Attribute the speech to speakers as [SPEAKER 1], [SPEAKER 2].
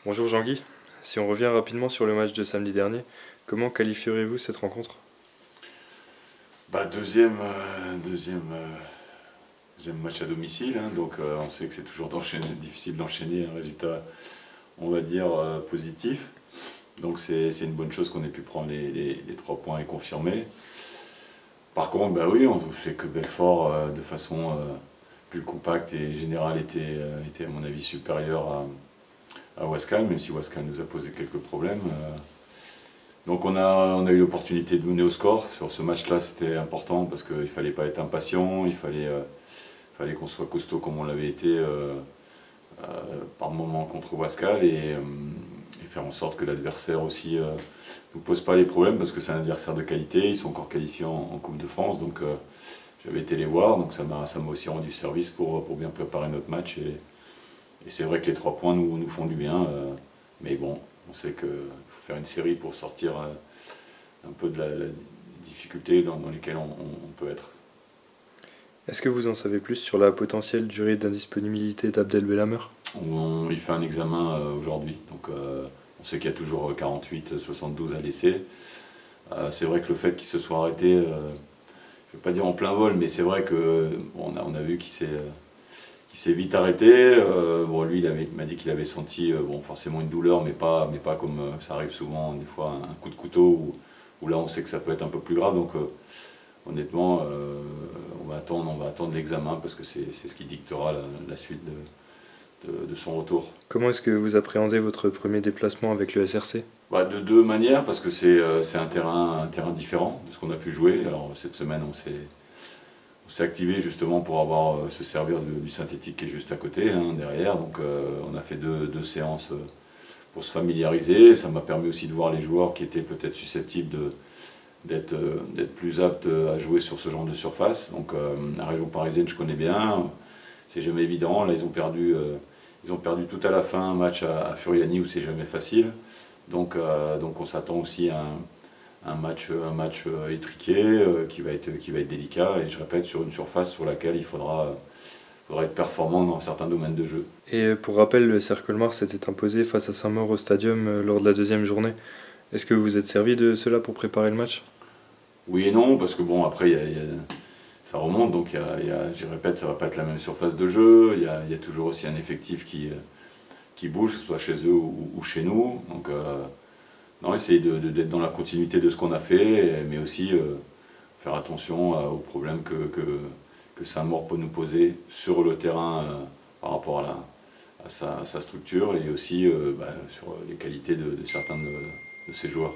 [SPEAKER 1] Bonjour Jean-Guy, si on revient rapidement sur le match de samedi dernier, comment qualifierez-vous cette rencontre?
[SPEAKER 2] Deuxième match à domicile, hein, donc on sait que c'est toujours difficile d'enchaîner un résultat, on va dire, positif. Donc c'est une bonne chose qu'on ait pu prendre les 3 points et confirmer. Par contre, bah oui, on sait que Belfort, de façon plus compacte et générale, était à mon avis supérieur à Wascal, même si Wascal nous a posé quelques problèmes. Donc on a eu l'opportunité de mener au score. Sur ce match-là, c'était important parce qu'il ne fallait pas être impatient, il fallait qu'on soit costaud comme on l'avait été par moment contre Wascal et faire en sorte que l'adversaire aussi ne nous pose pas les problèmes parce que c'est un adversaire de qualité, ils sont encore qualifiés en Coupe de France, donc j'avais été les voir, donc ça m'a aussi rendu service pour bien préparer notre match et c'est vrai que les 3 points nous font du bien, mais bon, on sait qu'il faut faire une série pour sortir un peu de la difficulté dans lesquelles on peut être.
[SPEAKER 1] Est-ce que vous en savez plus sur la potentielle durée d'indisponibilité d'Abdel Belhamer?
[SPEAKER 2] Il fait un examen aujourd'hui, donc on sait qu'il y a toujours 48-72 à laisser. C'est vrai que le fait qu'il se soit arrêté, je ne vais pas dire en plein vol, mais c'est vrai qu'on a vu qu'il s'est vite arrêté. Bon, lui, il m'a dit qu'il avait senti forcément une douleur, mais pas comme ça arrive souvent, des fois, un coup de couteau, où là on sait que ça peut être un peu plus grave. Donc honnêtement, on va attendre l'examen parce que c'est ce qui dictera la suite de son retour.
[SPEAKER 1] Comment est-ce que vous appréhendez votre premier déplacement avec le SRC?
[SPEAKER 2] De 2 manières, parce que c'est un terrain différent de ce qu'on a pu jouer. Alors cette semaine, on s'est activé justement pour se servir du synthétique qui est juste à côté, hein, derrière. Donc on a fait deux séances pour se familiariser. Ça m'a permis aussi de voir les joueurs qui étaient peut-être susceptibles d'être plus aptes à jouer sur ce genre de surface. Donc la région parisienne, je connais bien. C'est jamais évident. Là, ils ont perdu tout à la fin un match à Furiani où c'est jamais facile. Donc on s'attend aussi à un match étriqué qui va être délicat. Et je répète, sur une surface sur laquelle il faudra être performant dans certains domaines de jeu.
[SPEAKER 1] Et pour rappel, le Cercle Noir s'était imposé face à Saint-Maur au Stadium lors de la 2e journée. Est-ce que vous vous êtes servi de cela pour préparer le match?
[SPEAKER 2] Oui et non, parce que bon, après, ça remonte, donc je répète, ça ne va pas être la même surface de jeu. Il y a toujours aussi un effectif qui bouge, que ce soit chez eux ou chez nous. Donc, non, essayer d'être dans la continuité de ce qu'on a fait, mais aussi faire attention aux problèmes que Saint-Maur peut nous poser sur le terrain par rapport à sa structure et aussi sur les qualités de certains de ses joueurs.